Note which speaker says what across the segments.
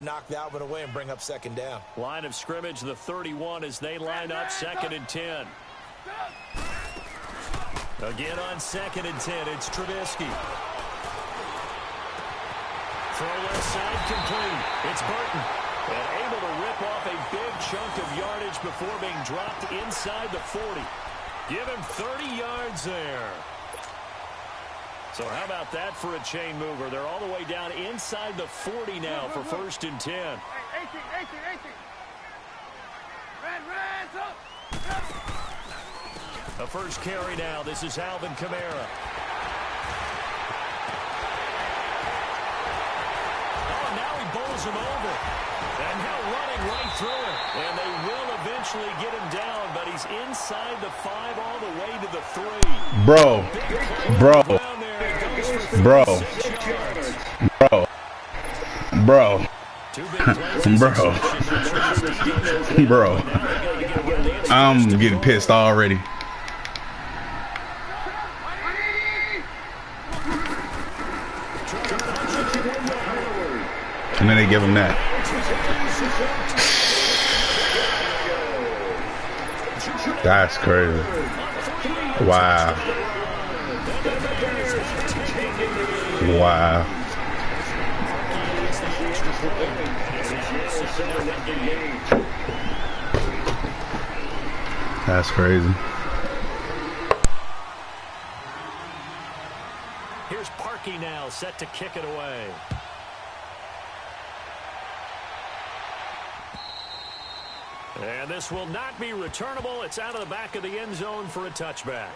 Speaker 1: knock that one away and bring up second down.
Speaker 2: Line of scrimmage, the 31 as they line up 2nd and 10. Again on 2nd and 10, it's Trubisky. Throw left side complete. It's Burton. And able to rip off a big chunk of yardage before being dropped inside the 40. Give him 30 yards there. So how about that for a chain mover? They're all the way down inside the 40 now for 1st and 10.
Speaker 3: 18.
Speaker 2: A first carry now. This is Alvin Kamara. Oh, now he bowls him over. And now running right through it. And they will eventually get him down, but he's inside the 5 all the way to the 3.
Speaker 4: Bro. I'm getting pissed already. And then they give him that. That's crazy. Wow. Wow. That's crazy.
Speaker 2: Here's Parkey now, set to kick it away. And this will not be returnable. It's out of the back of the end zone for a touchback.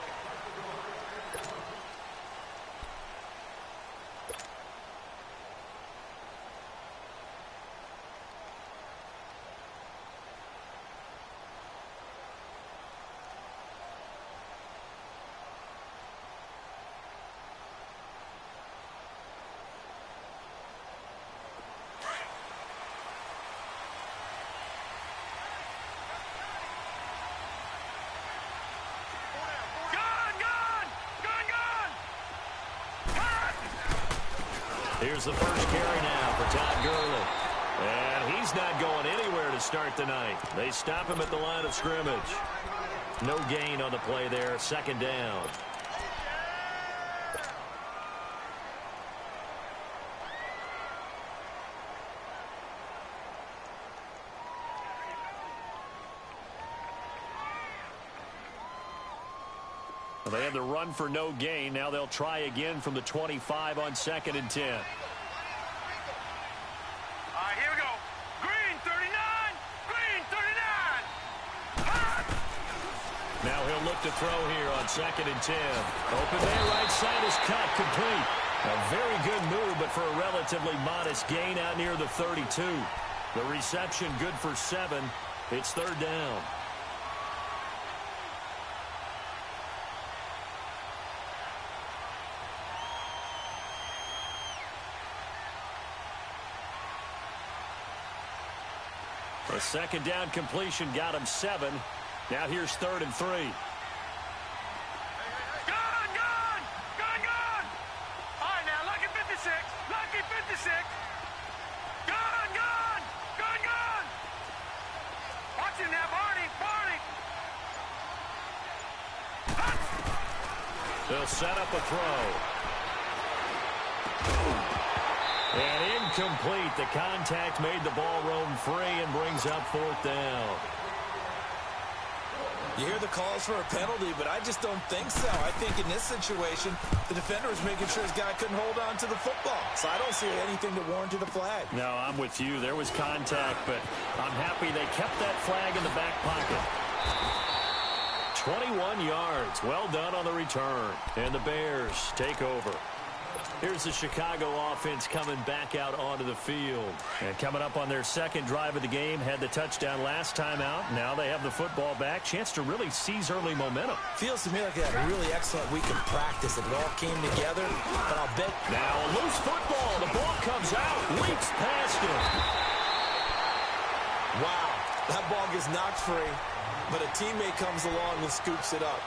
Speaker 2: Here's the first carry now for Todd Gurley. And he's not going anywhere to start the night. They stop him at the line of scrimmage. No gain on the play there. 2nd down. Well, they had the run for no gain. Now they'll try again from the 25 on 2nd and 10.
Speaker 3: All right, here we go. Green 39. Green 39.
Speaker 2: Now he'll look to throw here on 2nd and 10. Open there, right side is cut, complete. A very good move, but for a relatively modest gain out near the 32. The reception good for 7. It's 3rd down. A 2nd down completion got him 7. Now here's 3rd and 3.
Speaker 3: Gun! All right, now, lucky 56. Lucky 56. Gun! Watch him now, Barney.
Speaker 2: They'll set up a throw. And incomplete. The contact made the ball roam free and brings up 4th down.
Speaker 1: You hear the calls for a penalty, but I just don't think so. I think in this situation, the defender was making sure his guy couldn't hold on to the football. So I don't see anything to warrant the flag.
Speaker 2: No, I'm with you. There was contact, but I'm happy they kept that flag in the back pocket. 21 yards. Well done on the return. And the Bears take over. Here's the Chicago offense coming back out onto the field. And coming up on their 2nd drive of the game, had the touchdown last time out. Now they have the football back. Chance to really seize early momentum.
Speaker 1: Feels to me like they had a really excellent week of practice. It all came together, but I'll bet.
Speaker 2: Now a loose football. The ball comes out. Leaps past him.
Speaker 1: Wow. That ball gets knocked free, but a teammate comes along and scoops it up.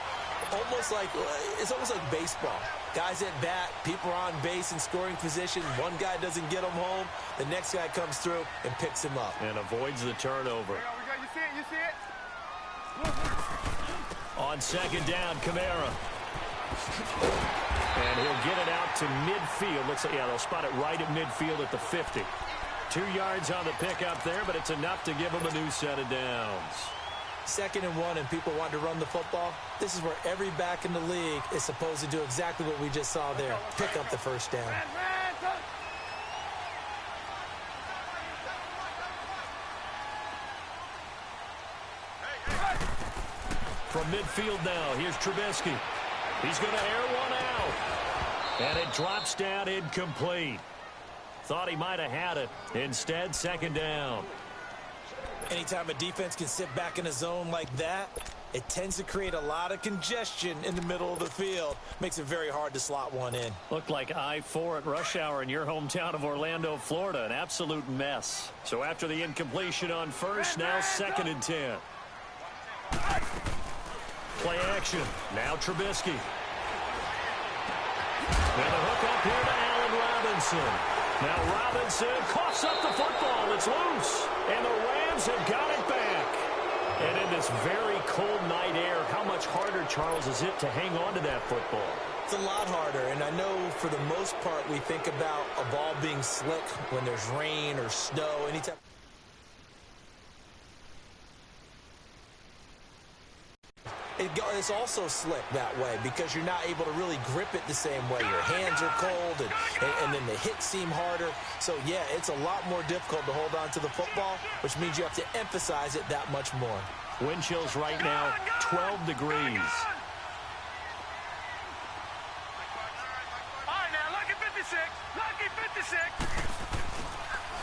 Speaker 1: It's almost like baseball. Guys at bat, people are on base in scoring position. One guy doesn't get him home. The next guy comes through and picks him up.
Speaker 2: And avoids the turnover.
Speaker 3: You see it?
Speaker 2: On second down, Kamara. And he'll get it out to midfield. Looks like, yeah, they'll spot it right at midfield at the 50. 2 yards on the pickup there, but it's enough to give them a new set of downs.
Speaker 1: 2nd and 1 and people want to run the football. This is where every back in the league is supposed to do exactly what we just saw there. Pick up the first down.
Speaker 2: From midfield now, here's Trubisky. He's going to air one out. And it drops down incomplete. Thought he might have had it. Instead, 2nd down.
Speaker 1: Anytime a defense can sit back in a zone like that, it tends to create a lot of congestion in the middle of the field. Makes it very hard to slot one in.
Speaker 2: Looked like I-4 at rush hour in your hometown of Orlando, Florida. An absolute mess. So after the incompletion on first, now 2nd and 10. Play action. Now Trubisky. And the hook up here to Allen Robinson. Now Robinson coughs up the football. It's loose. And the Rams have got it back. And in this very cold night air, how much harder, Charles, is it to hang on to that football?
Speaker 1: It's a lot harder, and I know for the most part we think about a ball being slick when there's rain or snow. Anytime. It's also slick that way because you're not able to really grip it the same way. Your hands are cold, and then the hits seem harder. So, yeah, it's a lot more difficult to hold on to the football, which means you have to emphasize it that much more.
Speaker 2: Wind chills right now, 12 degrees.
Speaker 3: All right, now, lucky 56. Lucky 56.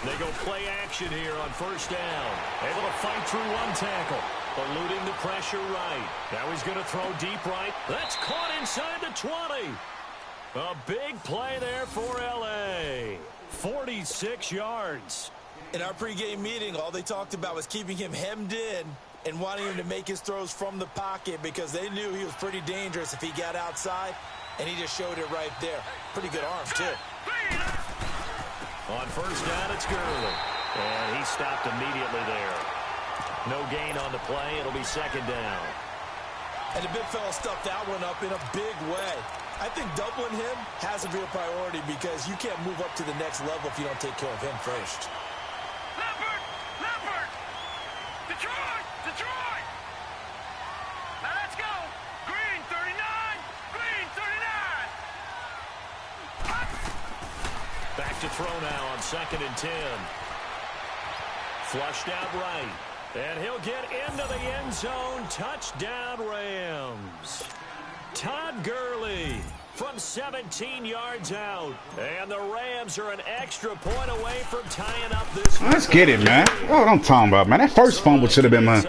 Speaker 2: They go play action here on first down. Able to fight through one tackle. Eluding the pressure right. Now he's going to throw deep right. That's caught inside the 20. A big play there for L.A. 46 yards.
Speaker 1: In our pregame meeting, all they talked about was keeping him hemmed in and wanting him to make his throws from the pocket because they knew he was pretty dangerous if he got outside, and he just showed it right there. Pretty good arms, too.
Speaker 2: On first down, it's Gurley. And he stopped immediately there. No gain on the play. It'll be 2nd down.
Speaker 1: And the big fella stuffed that one up in a big way. I think doubling him has to be a priority because you can't move up to the next level if you don't take care of him first.
Speaker 3: Leopard! Detroit! Detroit! Now let's go! Green 39! Green 39!
Speaker 2: Back to throw now on 2nd and 10. Flushed out right. And he'll get into the end zone. Touchdown, Rams. Todd Gurley from 17 yards out. And the Rams are an extra point away from tying up this.
Speaker 4: Let's get it, man. That's what I'm talking about, man. That first fumble should have been mine.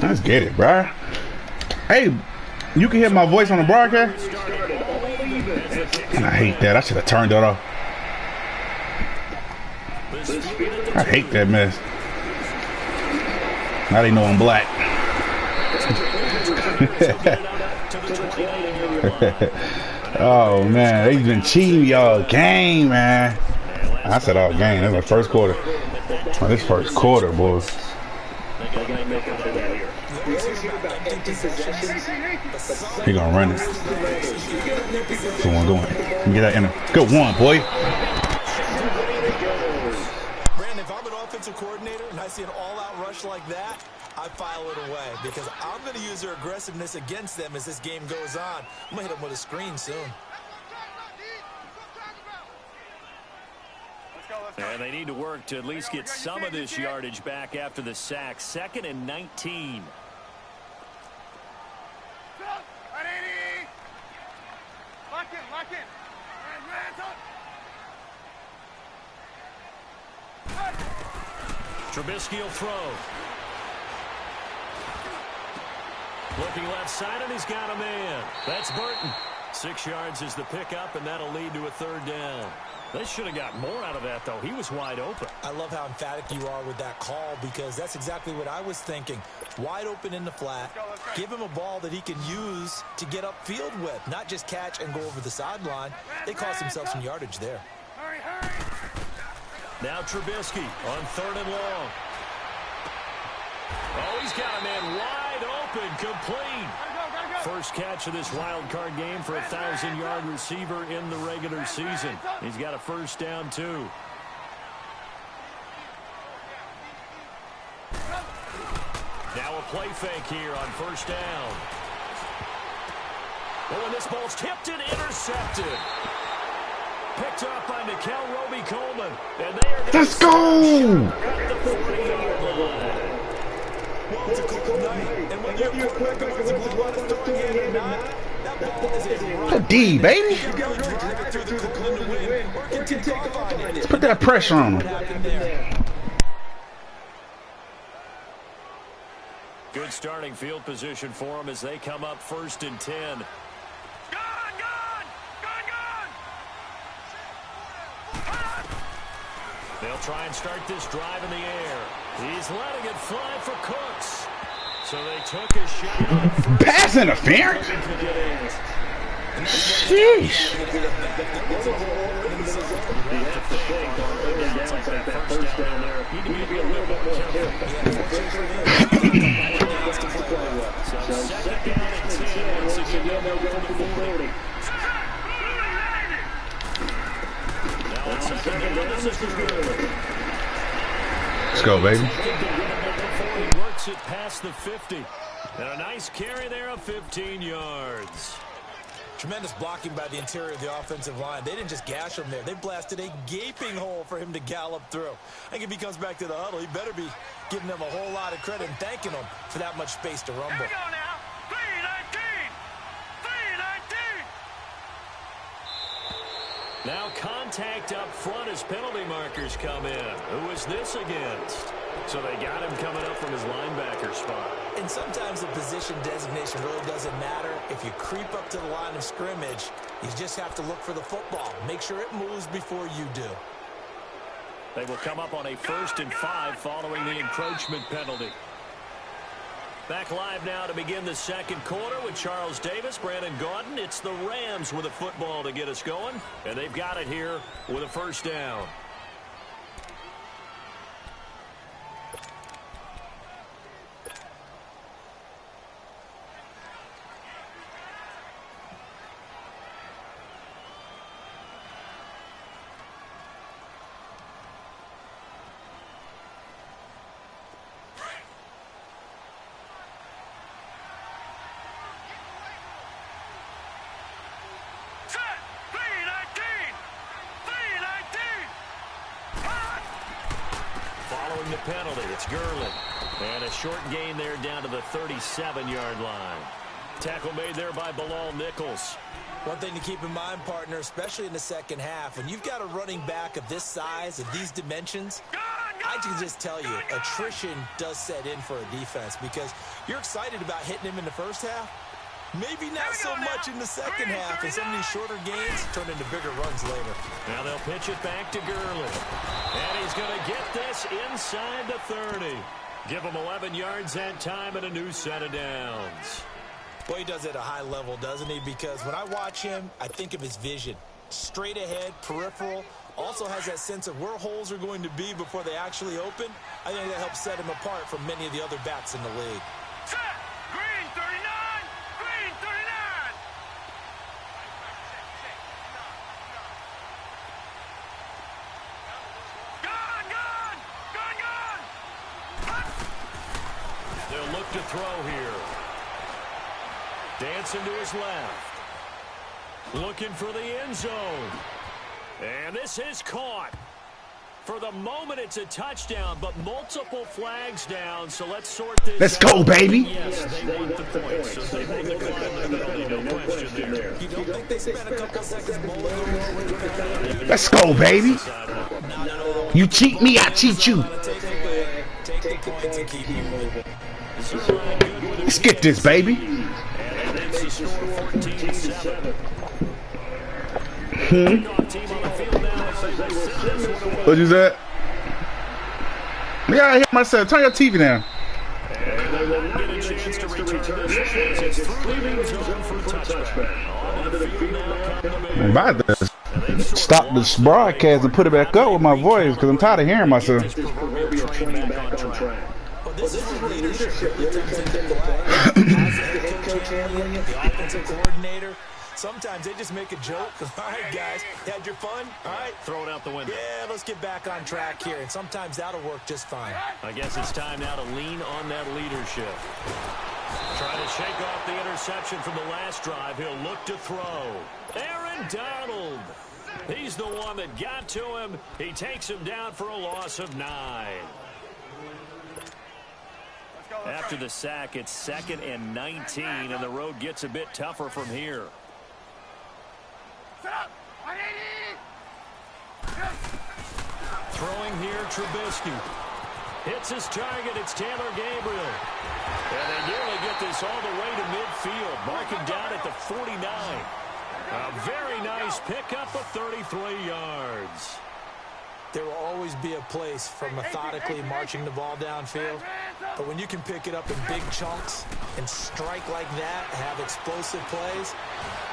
Speaker 4: Let's get it, bro. Hey, you can hear my voice on the broadcast? And I hate that. I should have turned it off. I hate that mess. Now they know I'm black. Oh, man. They've been cheating y'all game, man. I said all game. That's my first quarter. Oh, this first quarter, boys. He gonna run it. Good one, good one. Let me get that in there. Good one, boy.
Speaker 1: Brandon, if I'm an offensive coordinator and I see an all-out rush like that, I file it away because I'm going to use their aggressiveness against them as this game goes on. I'm going to hit them with a screen soon.
Speaker 2: And they need to work to at least get some of this yardage back after the sack. 2nd and 19.
Speaker 3: Lock in.
Speaker 2: Trubisky will throw. Looking left side, and he's got a man. That's Burton. 6 yards is the pickup, and that'll lead to a 3rd down. They should have got more out of that, though. He was wide open.
Speaker 1: I love how emphatic you are with that call because that's exactly what I was thinking. Wide open in the flat. Give him a ball that he can use to get upfield with, not just catch and go over the sideline. They cost themselves some yardage there.
Speaker 3: Hurry, hurry.
Speaker 2: Now Trubisky on 3rd and long. Oh, he's got a man wide open, complete. First catch of this wild card game for a 1,000-yard receiver in the regular season. He's got a 1st down, too. Now a play fake here on 1st down. Oh, and this ball's tipped and intercepted. Picked up by Nickel Roby-Coleman. And they are
Speaker 4: Let's go!
Speaker 2: at the 40-yard line.
Speaker 1: Well, it's a cold night, and when you're a quarterback who wants to blow out a throwing hand or not, that ball is a
Speaker 4: A D, baby.
Speaker 1: You can really drive it through the clean to win, or it can take off on it.
Speaker 4: Let's put that pressure on
Speaker 1: What
Speaker 4: him.
Speaker 1: happened there?
Speaker 2: Good starting field position for them as they come up 1st and 10.
Speaker 3: Gone, gone, gone, gone.
Speaker 2: They'll try and start this drive in the air. He's letting it fly for Cooks. So they took a shot on 1st.
Speaker 4: Pass interference? Sheesh. Let's go, baby.
Speaker 2: He works it past the 50. And a nice carry there of 15 yards.
Speaker 1: Tremendous blocking by the interior of the offensive line. They didn't just gash him there. They blasted a gaping hole for him to gallop through. I think if he comes back to the huddle, he better be giving them a whole lot of credit and thanking them for that much space to rumble.
Speaker 3: Here we go now. 319. 319.
Speaker 2: Now contact up front as penalty markers come in. Who is this against? So they got him coming up from his linebacker spot.
Speaker 1: And sometimes the position designation really doesn't matter. If you creep up to the line of scrimmage, you just have to look for the football. Make sure it moves before you do.
Speaker 2: They will come up on a 1st and 5 following the encroachment penalty. Back live now to begin the 2nd quarter with Charles Davis, Brandon Gaudin. It's the Rams with a football to get us going, and they've got it here with a 1st down.
Speaker 3: Set. 319. 319.
Speaker 2: Following the penalty, it's Gurley. And a short gain there down to the 37-yard line. Tackle made there by Bilal Nichols.
Speaker 1: One thing to keep in mind, partner, especially in the second half, when you've got a running back of this size, of these dimensions, I can just tell you, attrition does set in for a defense because you're excited about hitting him in the first half. Maybe not so much in the second half, and some of these shorter gains turn into bigger runs later.
Speaker 2: Now they'll pitch it back to Gurley. And he's going to get this inside the 30. Give him 11 yards that time and a new set of downs.
Speaker 1: Well, he does it at a high level, doesn't he? Because when I watch him, I think of his vision. Straight ahead, peripheral. Also has that sense of where holes are going to be before they actually open. I think that helps set him apart from many of the other backs in the league.
Speaker 3: Set. Green 39. Green 39. Gone, gone. Gone, gone.
Speaker 2: They'll look to throw here. Dancing to his left. Looking for the end zone. And this is caught. For the moment, it's a touchdown, but multiple flags down, so let's sort this
Speaker 4: Let's
Speaker 2: out.
Speaker 4: go, baby.
Speaker 2: Yes, they want the points, so they will decline the penalty, no question there.
Speaker 1: You don't think they spent a couple seconds mulling over the penalty?
Speaker 4: Let's go, baby.
Speaker 1: Not at all.
Speaker 4: You cheat me, I cheat you.
Speaker 1: Take the points and keep moving.
Speaker 2: Zerline good with a
Speaker 4: Let's get this, baby.
Speaker 2: and that makes the score 14-7.
Speaker 4: What'd you say? Yeah, I hear myself. Turn your TV down. I'm about to stop this broadcast and put it back up with my voice because I'm tired of hearing myself.
Speaker 1: This is where leadership really comes into play. As the head coach handling it, the offensive coordinator, sometimes they just make a joke. All right, guys, had your fun? All right.
Speaker 2: Throw it out the window.
Speaker 1: Yeah, let's get back on track here. And sometimes that'll work just fine.
Speaker 2: I guess it's time now to lean on that leadership. Trying to shake off the interception from the last drive. He'll look to throw. Aaron Donald. He's the one that got to him. He takes him down for a loss of 9. After the sack, it's 2nd and 19, and the road gets a bit tougher from here. Throwing here, Trubisky. Hits his target. It's Taylor Gabriel. And they nearly get this all the way to midfield. Mark him down at the 49. A very nice pickup of 33 yards.
Speaker 1: There will always be a place for methodically marching the ball downfield. But when you can pick it up in big chunks and strike like that, have explosive plays,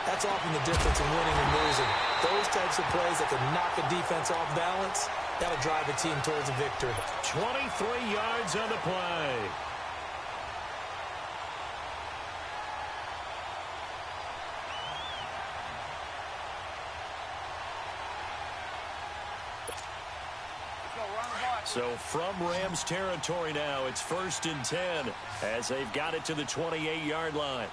Speaker 1: that's often the difference in winning and losing. Those types of plays that can knock a defense off balance, that'll drive a team towards a victory.
Speaker 2: 23 yards on the play. So from Rams territory now, it's 1st and 10 as they've got it to the 28-yard line.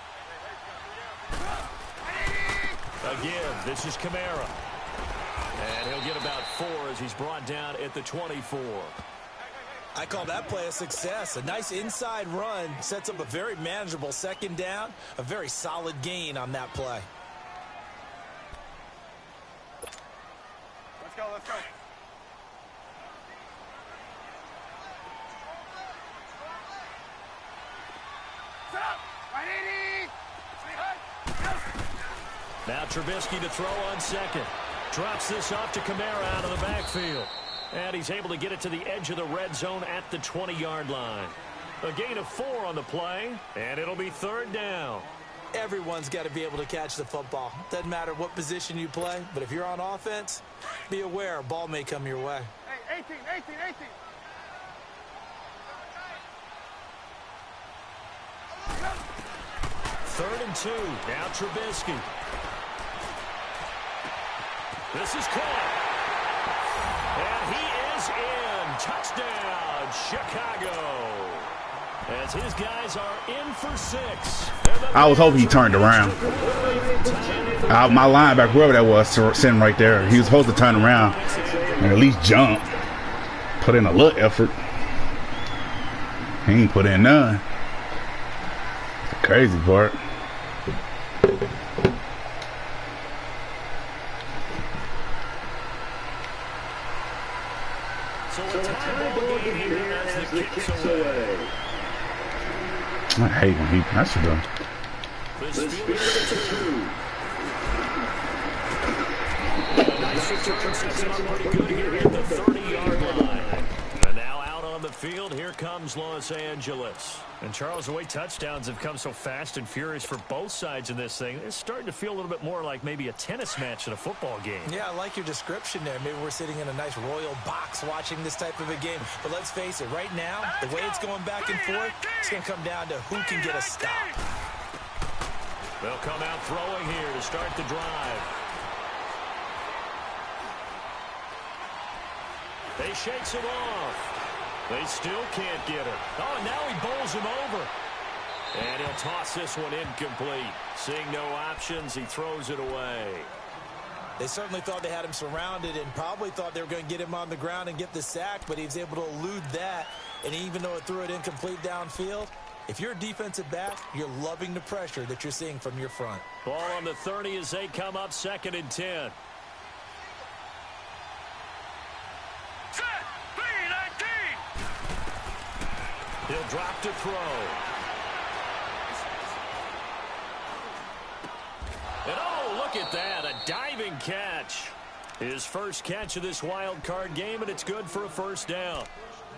Speaker 2: Again, this is Kamara. And he'll get about 4 as he's brought down at the 24.
Speaker 1: I call that play a success. A nice inside run sets up a very manageable 2nd down, a very solid gain on that play.
Speaker 3: Let's go, let's go.
Speaker 2: Now Trubisky to throw on 2nd. Drops this off to Kamara out of the backfield. And he's able to get it to the edge of the red zone at the 20-yard line. A gain of 4 on the play, and it'll be 3rd down.
Speaker 1: Everyone's got to be able to catch the football. Doesn't matter what position you play, but if you're on offense, be aware a ball may come your way.
Speaker 3: Hey, 18.
Speaker 2: 3rd and 2. Now Trubisky. This is caught. And he is in. Touchdown, Chicago. As his guys are in for 6.
Speaker 4: I was hoping he turned around. My linebacker, whoever that was, sitting right there, he was supposed to turn around and at least jump. Put in a little effort. He ain't put in none. It's the crazy part.
Speaker 2: So a tie ball game here as the kick's away.
Speaker 4: I hate when he passes though.
Speaker 2: This field is 2. Nice return, sets him up pretty good here at the 30-yard line. And now out on the field, here comes Los Angeles. And Charles, the way touchdowns have come so fast and furious for both sides in this thing, it's starting to feel a little bit more like maybe a tennis match in a football game.
Speaker 1: Yeah, I like your description there. Maybe we're sitting in a nice royal box watching this type of a game. But let's face it, right now, the way it's going back and forth, it's going to come down to who can get a stop.
Speaker 2: They'll come out throwing here to start the drive. They shakes him off. They still can't get him. Oh, and now he bowls him over. And he'll toss this one incomplete. Seeing no options, he throws it away.
Speaker 1: They certainly thought they had him surrounded and probably thought they were going to get him on the ground and get the sack, but he was able to elude that. And even though it threw it incomplete downfield, if you're a defensive back, you're loving the pressure that you're seeing from your front.
Speaker 2: Ball on the 30 as they come up 2nd and 10. He'll drop to throw. And oh, look at that, a diving catch. His first catch of this wild card game, and it's good for a first down.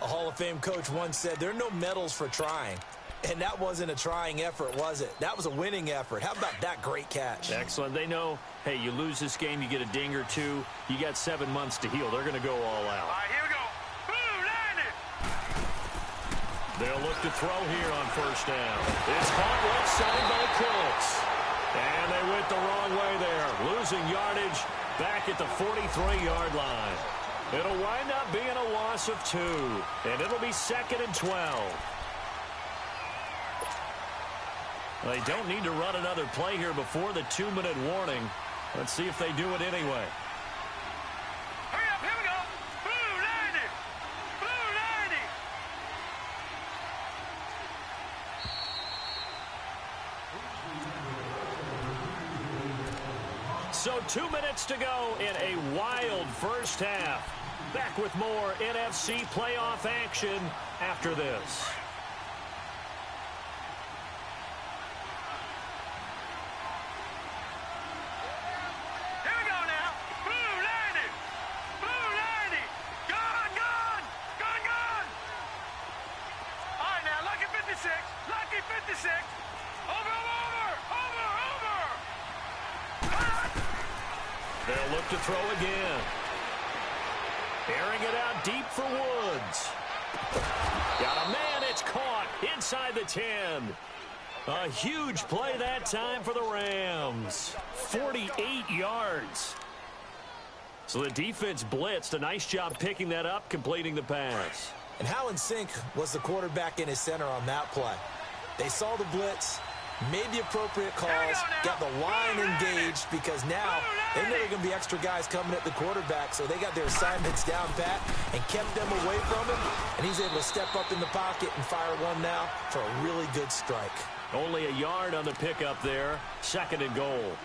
Speaker 1: A Hall of Fame coach once said, there are no medals for trying. And that wasn't a trying effort, was it? That was a winning effort. How about that great catch?
Speaker 2: Excellent. They know, hey, you lose this game, you get a ding or two. You got 7 months to heal. They're going to go all out.
Speaker 3: All right, here we go. Boom, landed.
Speaker 2: They'll look to throw here on first down. It's caught left side by Cooks. And they went the wrong way there. Losing yardage back at the 43-yard line. It'll wind up being a loss of 2. And it'll be 2nd and 12. They don't need to run another play here before the 2-minute warning. Let's see if they do it anyway.
Speaker 3: Hurry up, here we go. Boom, landed. Boom, landed.
Speaker 2: So 2 minutes to go in a wild first half. Back with more NFC playoff action after this.
Speaker 3: Lucky 56. Over.
Speaker 2: They'll look to throw again. Airing it out deep for Woods. Got a man. It's caught inside the 10. A huge play that time for the Rams. 48 yards. So the defense blitzed. A nice job picking that up, completing the pass.
Speaker 1: And how in sync was the quarterback and his center on that play? They saw the blitz, made the appropriate calls, got the line engaged, because now they know there are going to be extra guys coming at the quarterback, so they got their assignments down pat and kept them away from him, and he's able to step up in the pocket and fire one now for a really good strike.
Speaker 2: Only a yard on the pickup there, 2nd and goal.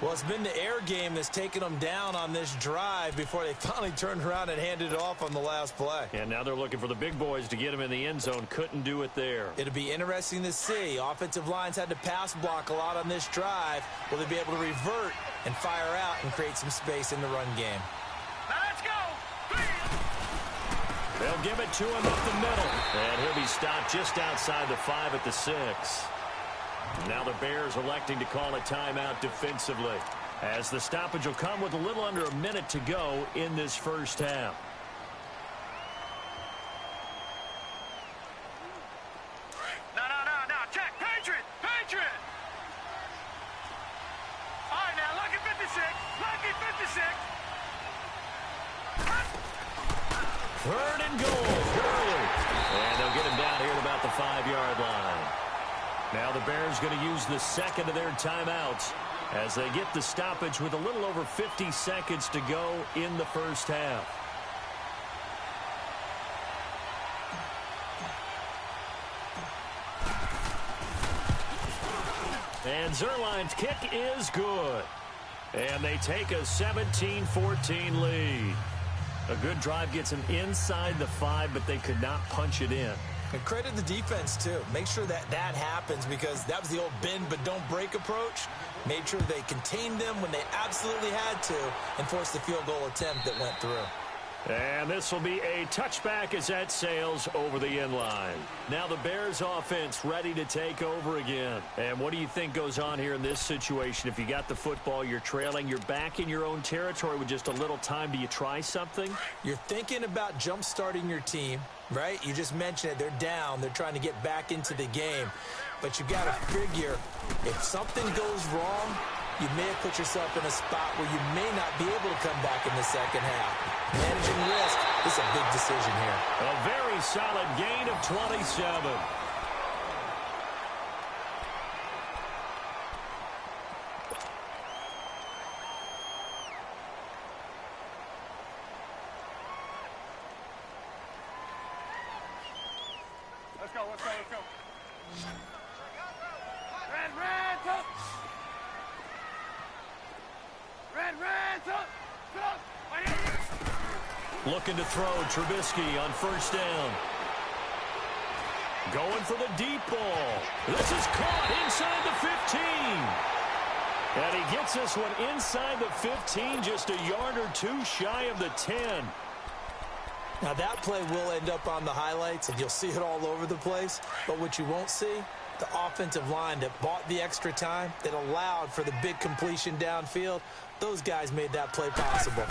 Speaker 1: Well, it's been the air game that's taken them down on this drive before they finally turned around and handed it off on the last play.
Speaker 2: And now they're looking for the big boys to get them in the end zone. Couldn't do it there.
Speaker 1: It'll be interesting to see. Offensive lines had to pass block a lot on this drive. Will they be able to revert and fire out and create some space in the run game?
Speaker 3: Now let's go.
Speaker 2: They'll give it to him up the middle. And he'll be stopped just outside the 5 at the 6. Now the Bears electing to call a timeout defensively, as the stoppage will come with a little under a minute to go in this first half.
Speaker 3: No. Check. Patriot. All right, now, lucky 56.
Speaker 2: Third and goal. Gurley. And they'll get him down here at about the 5-yard line. Now the Bears going to use the 2nd of their timeouts as they get the stoppage with a little over 50 seconds to go in the first half. And Zerline's kick is good. And they take a 17-14 lead. A good drive gets them inside the 5, but they could not punch it in.
Speaker 1: And credit the defense, too. Make sure that happens, because that was the old bend but don't break approach. Made sure they contained them when they absolutely had to and forced the field goal attempt that went through.
Speaker 2: And this will be a touchback as that sails over the end line. Now the Bears offense ready to take over again. And what do you think goes on here in this situation? If you got the football, you're trailing, you're back in your own territory with just a little time. Do you try something?
Speaker 1: You're thinking about jump-starting your team, right? You just mentioned it. They're down. They're trying to get back into the game. But you've got to figure, if something goes wrong, you may have put yourself in a spot where you may not be able to come back in the second half. Managing risk is a big decision here.
Speaker 2: A very solid gain of 27.
Speaker 3: Let's go. Red, up. Red, up.
Speaker 2: Looking to throw, Trubisky on first down. Going for the deep ball. This is caught inside the 15. And he gets this one inside the 15, just a yard or two shy of the 10.
Speaker 1: Now that play will end up on the highlights, and you'll see it all over the place. But what you won't see, the offensive line that bought the extra time, that allowed for the big completion downfield, those guys made that play possible.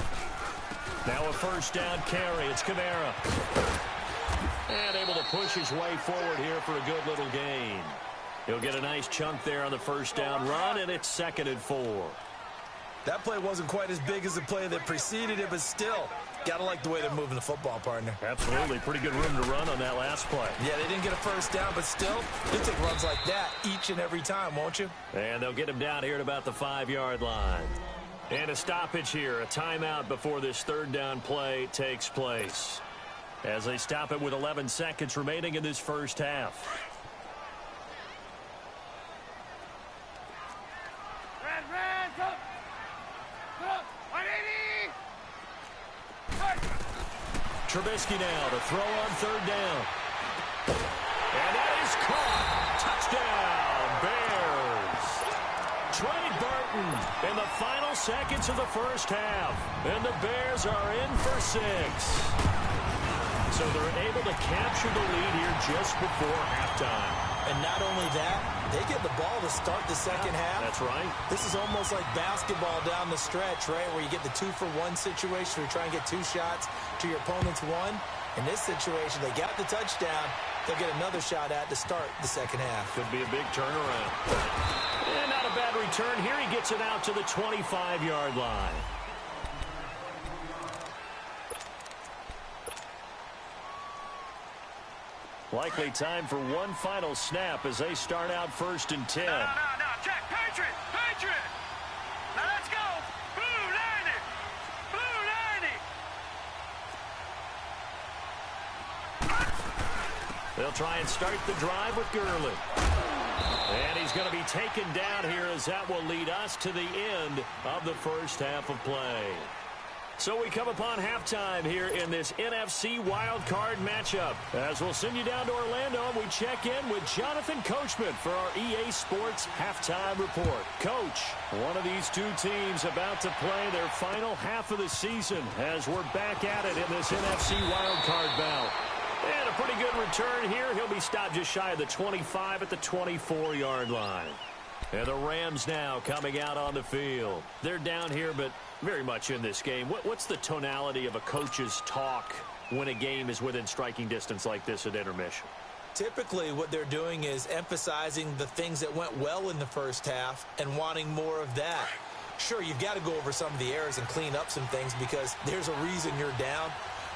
Speaker 2: Now a first down carry. It's Kamara. And able to push his way forward here for a good little gain. He'll get a nice chunk there on the first down run, and it's 2nd and 4.
Speaker 1: That play wasn't quite as big as the play that preceded it, but still, gotta like the way they're moving the football, partner.
Speaker 2: Absolutely. Pretty good room to run on that last play.
Speaker 1: Yeah, they didn't get a first down, but still, you'll take runs like that each and every time, won't you?
Speaker 2: And they'll get him down here at about the 5-yard line. And a stoppage here, a timeout before this third down play takes place. As they stop it with 11 seconds remaining in this first half. Trubisky now to throw on third down. And that is caught. Touchdown, Bears. Trey Burton in the final seconds of the first half. And the Bears are in for 6. So they're able to capture the lead here just before halftime.
Speaker 1: And not only that, they get the ball to start the second half.
Speaker 2: That's right.
Speaker 1: This is almost like basketball down the stretch, right, where you get the 2-for-1 situation where you try and get 2 shots to your opponent's 1. In this situation, they got the touchdown. They'll get another shot at to start the second half.
Speaker 2: Could be a big turnaround. And not a bad return here. He gets it out to the 25-yard line. Likely time for one final snap as they start out 1st and 10.
Speaker 3: No, Jack, Patriot! Now let's go! Blue 90! Blue 90!
Speaker 2: They'll try and start the drive with Gurley. And he's going to be taken down here as that will lead us to the end of the first half of play. So we come upon halftime here in this NFC wildcard matchup. As we'll send you down to Orlando, and we check in with Jonathan Coachman for our EA Sports Halftime Report. Coach, one of these two teams about to play their final half of the season as we're back at it in this NFC wildcard bout. And a pretty good return here. He'll be stopped just shy of the 25 at the 24-yard line. And the Rams now coming out on the field. They're down here, but very much in this game. What's the tonality of a coach's talk when a game is within striking distance like this at intermission?
Speaker 1: Typically, what they're doing is emphasizing the things that went well in the first half and wanting more of that. Sure, you've got to go over some of the errors and clean up some things because there's a reason you're down.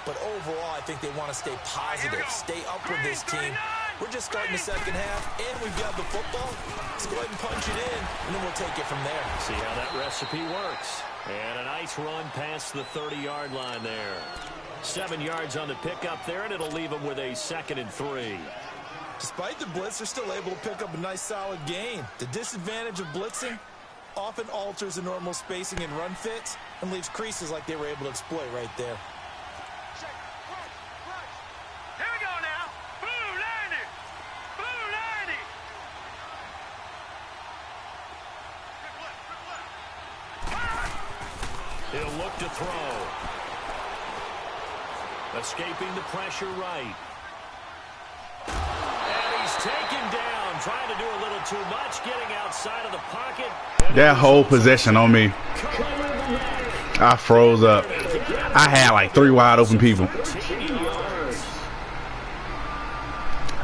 Speaker 1: But overall, I think they want to stay positive, stay up with this team. We're just starting the second half, and we've got the football. Let's go ahead and punch it in, and then we'll take it from there.
Speaker 2: See how that recipe works. And a nice run past the 30-yard line there. 7 yards on the pickup there, and it'll leave them with a 2nd and 3.
Speaker 1: Despite the blitz, they're still able to pick up a nice solid gain. The disadvantage of blitzing often alters the normal spacing and run fits and leaves creases like they were able to exploit right there.
Speaker 3: Here we go now. Blue 90! Blue 90!
Speaker 2: He'll look to throw. Escaping the pressure right. And he's taken down, trying to do a little too much, getting outside of the pocket.
Speaker 4: That whole possession on me, I froze up. I had like 3 wide open people.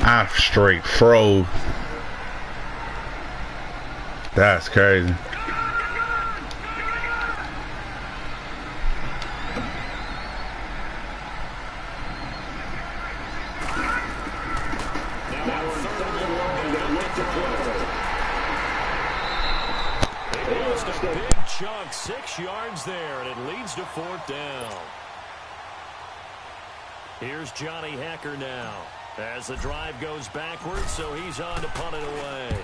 Speaker 4: I straight froze. That's crazy.
Speaker 2: Big chunk, 6 yards there, and it leads to 4th down. Here's Johnny Hecker now as the drive goes backwards, so he's on to punt it away.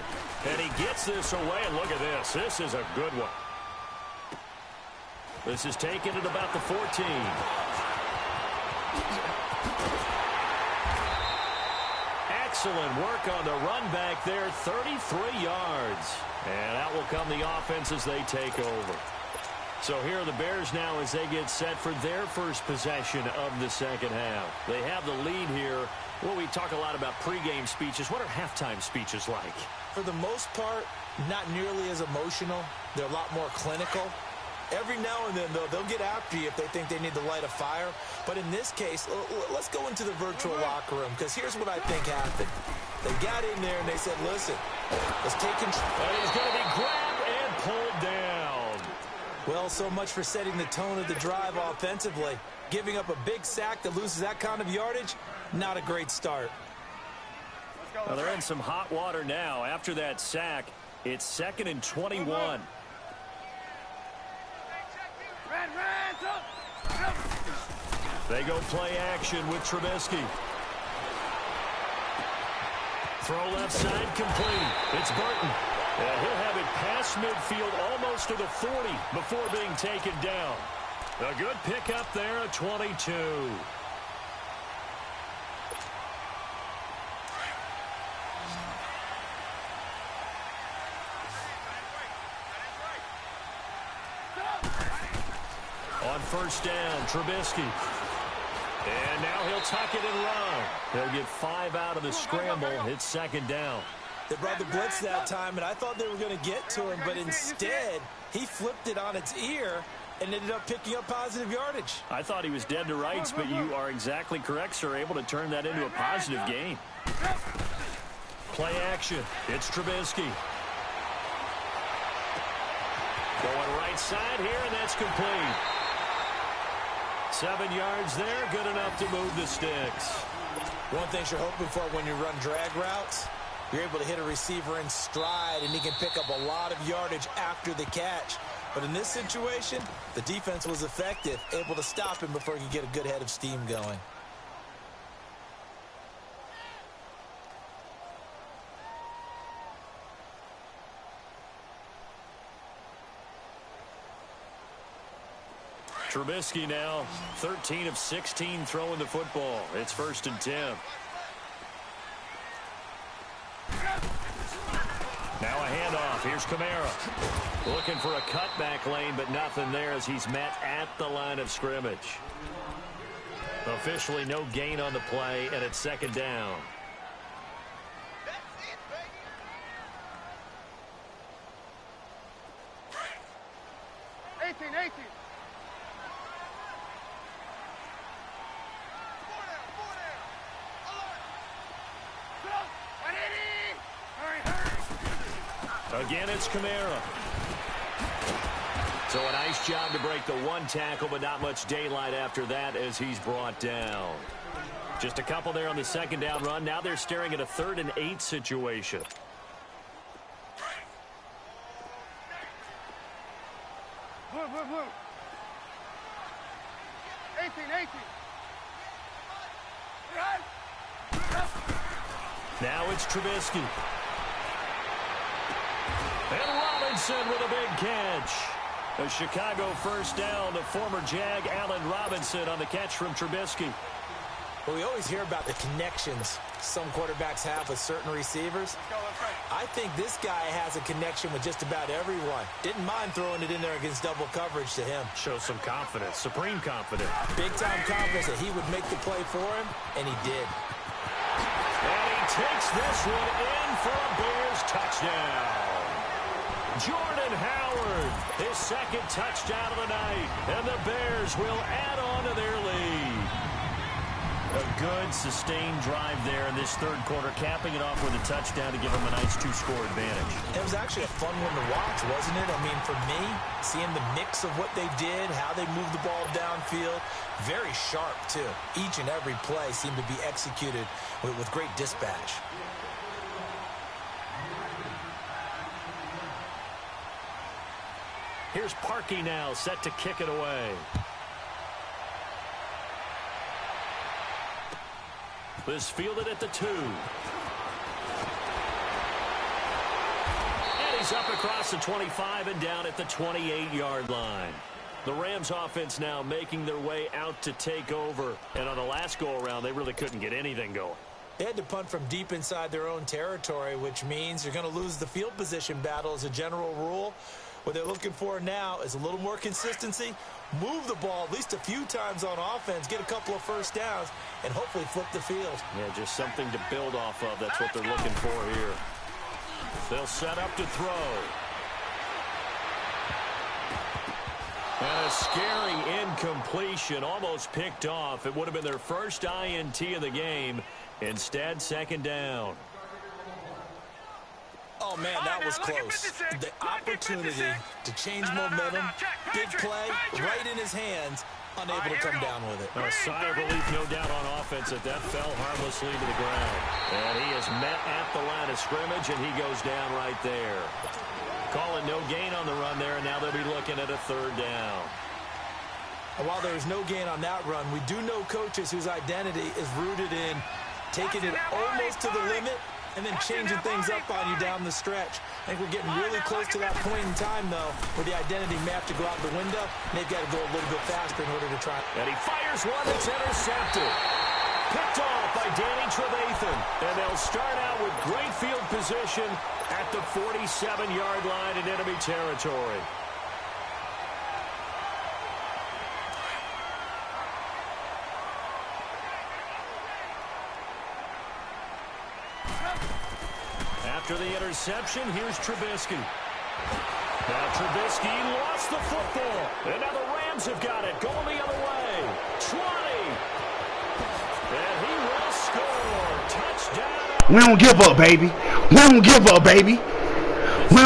Speaker 2: And he gets this away, and look at this. This is a good one. This is taken at about the 14. Excellent work on the run back there, 33 yards. And out will come the offense as they take over. So here are the Bears now as they get set for their first possession of the second half. They have the lead here. Well, we talk a lot about pregame speeches. What are halftime speeches like?
Speaker 1: For the most part, not nearly as emotional. They're a lot more clinical. Every now and then, though, they'll get after you if they think they need to light a fire. But in this case, let's go into the virtual locker room, because here's what I think happened. They got in there and they said, listen, let's take control.
Speaker 2: And he's going to be grabbed and pulled down.
Speaker 1: Well, so much for setting the tone of the drive offensively. Giving up a big sack that loses that kind of yardage, not a great start.
Speaker 2: Well, they're in some hot water now. After that sack, it's 2nd and 21. They go play action with Trubisky. Throw left side complete. It's Burton. And he'll have it past midfield almost to the 40 before being taken down. A good pickup there at 22. On first down, Trubisky. And now he'll tuck it and run. They'll get 5 out of the scramble. It's 2nd down.
Speaker 1: They brought the blitz that time, and I thought they were going to get to him, but instead, he flipped it on its ear and ended up picking up positive yardage.
Speaker 2: I thought he was dead to rights, but you are exactly correct, sir. Able to turn that into a positive gain. Play action. It's Trubisky. Going right side here, and that's complete. 7 yards there, good enough to move the sticks.
Speaker 1: One thing you're hoping for when you run drag routes, you're able to hit a receiver in stride, and he can pick up a lot of yardage after the catch. But in this situation, the defense was effective, able to stop him before he could get a good head of steam going.
Speaker 2: Trubisky now 13 of 16 throwing the football. It's 1st and 10. Now a handoff. Here's Kamara. Looking for a cutback lane, but nothing there as he's met at the line of scrimmage. Officially no gain on the play, and it's 2nd down. Again, it's Kamara. So a nice job to break the one tackle, but not much daylight after that as he's brought down. Just a couple there on the 2nd down run. Now they're staring at a 3rd and 8 situation.
Speaker 3: Blue. 18.
Speaker 2: Now it's Trubisky. And Robinson with a big catch. A Chicago first down to former Jag Allen Robinson on the catch from Trubisky.
Speaker 1: Well, we always hear about the connections some quarterbacks have with certain receivers. I think this guy has a connection with just about everyone. Didn't mind throwing it in there against double coverage to him.
Speaker 2: Shows some confidence, supreme confidence.
Speaker 1: Big-time confidence that he would make the play for him, and he did.
Speaker 2: And he takes this one in for a Bears touchdown. Jordan Howard, his 2nd touchdown of the night, and the Bears will add on to their lead. A good, sustained drive there in this 3rd quarter, capping it off with a touchdown to give them a nice 2-score advantage.
Speaker 1: It was actually a fun one to watch, wasn't it? I mean, for me, seeing the mix of what they did, how they moved the ball downfield, very sharp, too. Each and every play seemed to be executed with great dispatch.
Speaker 2: Here's Parkey now, set to kick it away. This fielded at the 2. And he's up across the 25 and down at the 28-yard line. The Rams offense now making their way out to take over. And on the last go-around, they really couldn't get anything going.
Speaker 1: They had to punt from deep inside their own territory, which means you're going to lose the field position battle as a general rule. What they're looking for now is a little more consistency, move the ball at least a few times on offense, get a couple of first downs, and hopefully flip the field.
Speaker 2: Yeah, just something to build off of. That's what they're looking for here. They'll set up to throw. And a scary incompletion, almost picked off. It would have been their first INT of the game. Instead, second down.
Speaker 1: Oh, man, that was close. The opportunity to change momentum, big play, right in his hands, unable to come down with it.
Speaker 2: A sigh of relief, no doubt, on offense that fell harmlessly to the ground. And he is met at the line of scrimmage, and he goes down right there. Call it no gain on the run there, and now they'll be looking at a third down.
Speaker 1: And while there is no gain on that run, we do know coaches whose identity is rooted in taking it almost to the limit and then changing things up on you down the stretch. I think we're getting really close to that point in time, though, where the identity map to go out the window, and they've got to go a little bit faster in order to try.
Speaker 2: And he fires one that's intercepted. Picked off by Danny Trevathan. And they'll start out with great field position at the 47-yard line in enemy territory. After the interception, here's Trubisky. Now Trubisky lost the football. And now the Rams have got it. Going the other way. 20. And he will score. Touchdown.
Speaker 4: We don't give up, baby. We don't give up, baby. We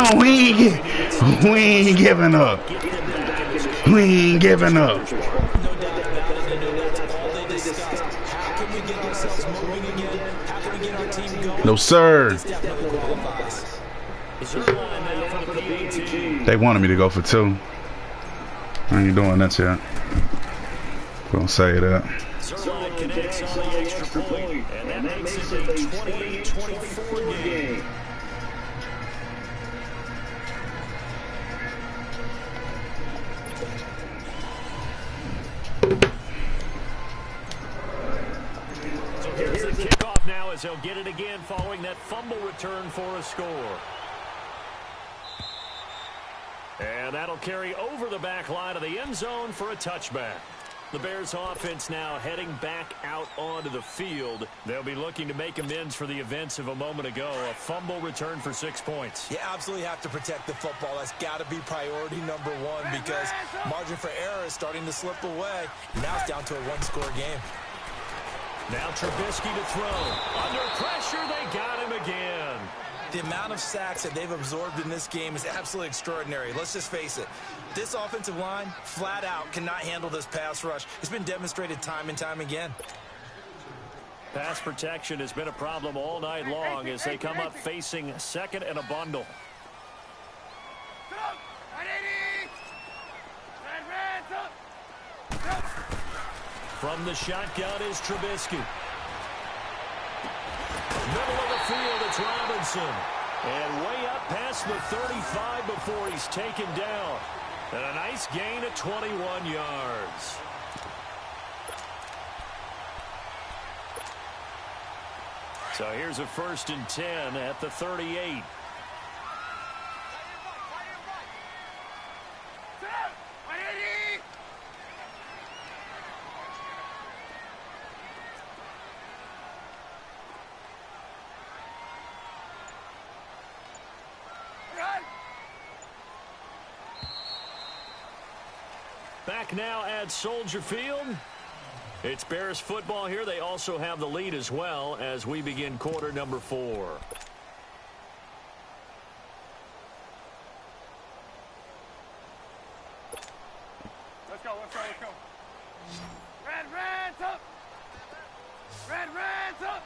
Speaker 4: ain't giving up. We ain't giving up.
Speaker 1: No doubt about it. And that's all they discussed. How can we get ourselves moving again? How can we get our team going?
Speaker 4: No, sir.
Speaker 1: This definitely qualifies.
Speaker 4: They wanted me to go for 2. I ain't doing that yet. Gonna say that.
Speaker 2: Zerline connects on the extra point, and that makes it a 28-24 game. So here's the kickoff now as they'll get it again following that fumble return for a score. And that'll carry over the back line of the end zone for a touchback. The Bears offense now heading back out onto the field. They'll be looking to make amends for the events of a moment ago. A fumble return for 6 points.
Speaker 1: You absolutely have to protect the football. That's got to be priority number one because margin for error is starting to slip away. Now it's down to a one-score game.
Speaker 2: Now Trubisky to throw. Under pressure, they got him again.
Speaker 1: The amount of sacks that they've absorbed in this game is absolutely extraordinary. Let's just face it. This offensive line, flat out, cannot handle this pass rush. It's been demonstrated time and time again.
Speaker 2: Pass protection has been a problem all night long as they come up facing second and a bundle. From the shotgun is Trubisky. Middle of the field, it's Robinson. And way up past the 35 before he's taken down. And a nice gain at 21 yards. So here's a 1st and 10 at the 38. Back now at Soldier Field. It's Bears football here. They also have the lead as well as we begin quarter number 4.
Speaker 3: Let's go. Red's up. Red's up.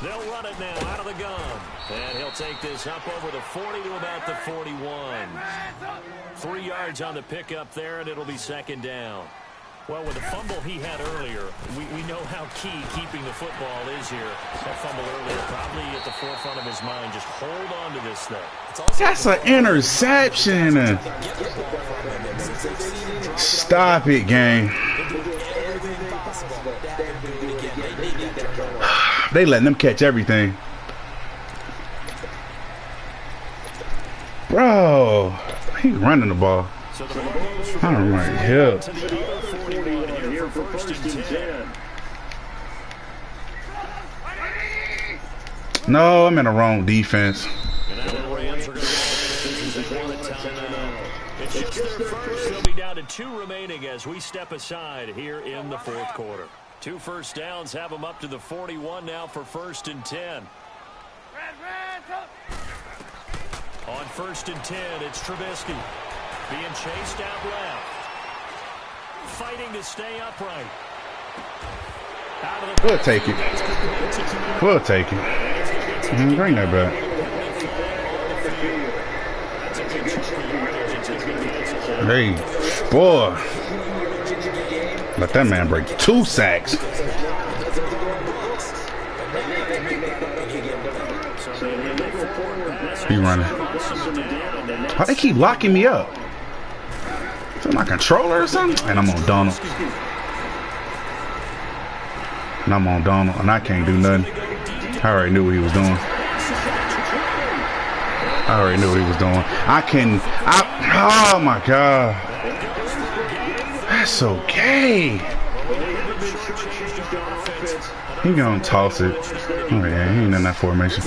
Speaker 2: They'll run it now out of the gun. And he'll take this up over the 40 to about the 41. 3 yards on the pickup there, and it'll be second down. Well, with the fumble he had earlier, we know how key keeping the football is here. That fumble earlier probably at the forefront of his mind. Just hold on to this thing.
Speaker 4: That's an interception. Stop it, gang.
Speaker 1: Everything possible to have him do it again.
Speaker 4: They letting them catch everything. Bro, he running the ball. I'm right here. No, I'm in the wrong defense.
Speaker 2: It's just their first. They'll be down to 2 remaining as we step aside here in the 4th quarter. 2 first downs have them up to the 41 now for 1st and 10. On 1st and 10, it's Trubisky being chased out left. Fighting to stay upright.
Speaker 4: We'll take it. We'll take it. Bring that back. Hey, boy. Let that man break 2 sacks. He running. Why they keep locking me up? Is that my controller or something? And I'm on Donald. And I'm on Donald, and I can't do nothing. I already knew what he was doing. I already knew what he was doing. Oh my God. That's okay. He gonna toss it. Oh yeah, he ain't in that formation.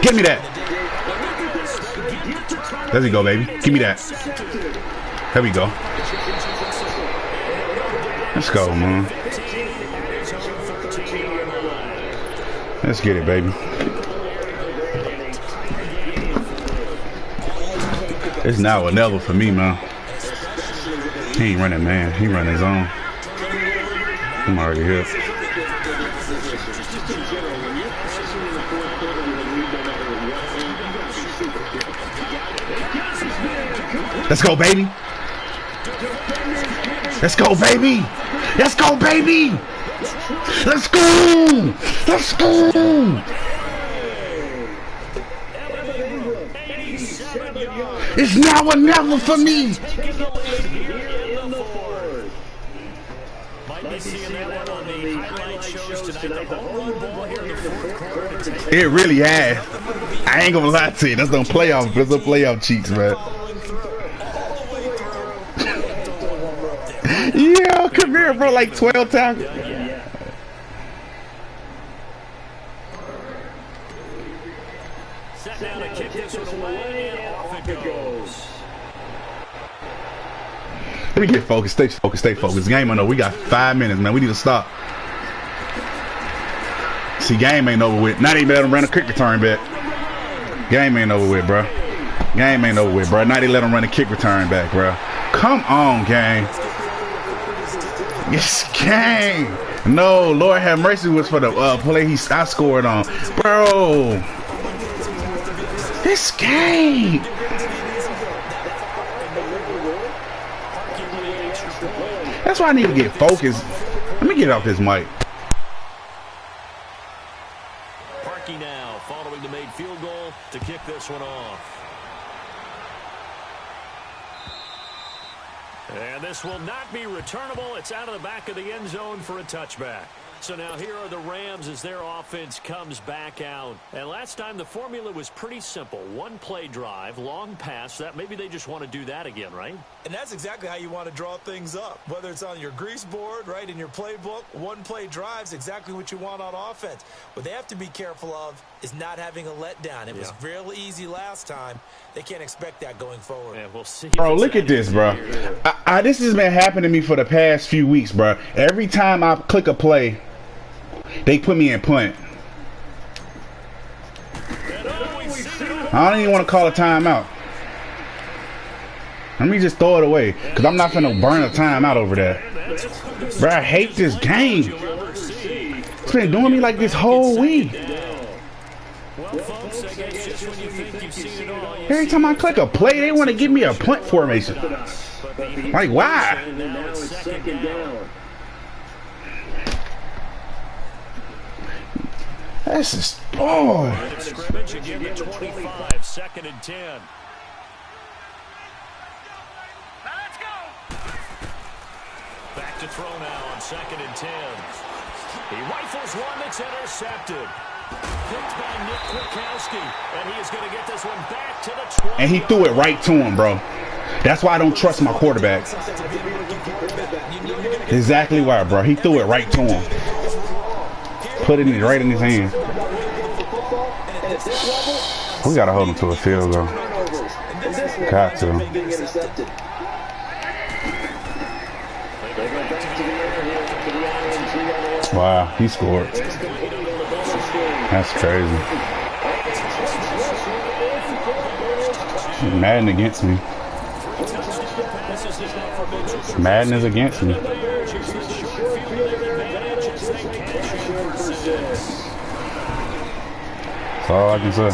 Speaker 4: Give me that. There we go, baby. Give me that. There we go. Let's go, man. Let's get it, baby. It's now or never for me, man. He ain't running, man. He running his own. I'm already here. Let's go, baby. Let's go, baby. Let's go, baby. Let's go. Let's go. It's now or never for me. It really has. I ain't gonna lie to you. That's them playoff cheats, man. Yeah, come here, bro. Like 12 times.
Speaker 2: Set down to kick this one away, and off it goes.
Speaker 4: Let me get focused. Stay focused. Stay focused. Game on. We got 5 minutes, man. We need to stop. See, game ain't over with. Not even let him run a kick return back. Game ain't over with, bro. Game ain't over with, bro. Not even let him run a kick return back, bro. Come on, game. Yes, game. No, Lord have mercy was for the play I scored on, bro. This game. That's why I need to get focused. Let me get off this mic.
Speaker 2: Parkey now following the made field goal to kick this one off. And this will not be returnable. It's out of the back of the end zone for a touchback. So now here are the Rams as their offense comes back out. And last time the formula was pretty simple. 1 play drive, long pass. That maybe they just want to do that again, right?
Speaker 1: And that's exactly how you want to draw things up. Whether it's on your grease board, right, in your playbook, 1 play drive's exactly what you want on offense. What they have to be careful of is not having a letdown. It was real easy last time. They can't expect that going forward.
Speaker 2: Yeah, we'll see.
Speaker 4: Bro, look at this, bro. This has been happening to me for the past few weeks, bro. Every time I click a play, they put me in punt. I don't even want to call a timeout. Let me just throw it away, because I'm not going to burn a timeout over that. Bro, I hate this game. It's been doing me like this whole week. Every time I click a play, they want to give me a punt formation. Like, why? This is, oh.
Speaker 2: Scrimmage again to 25, 2nd and 10. Back to throw now on 2nd and 10. He rifles one that's intercepted. Picked by Nick Kwiatkowski, and he is going to get this one back to the 20.
Speaker 4: And he threw it right to him, bro. That's why I don't trust my quarterback. Exactly why, bro. He threw it right to him. Put it right in his hand. We got to hold him to a field goal. Got to. Wow, he scored. That's crazy. Madden against me. Madden is against me. That's all I can say.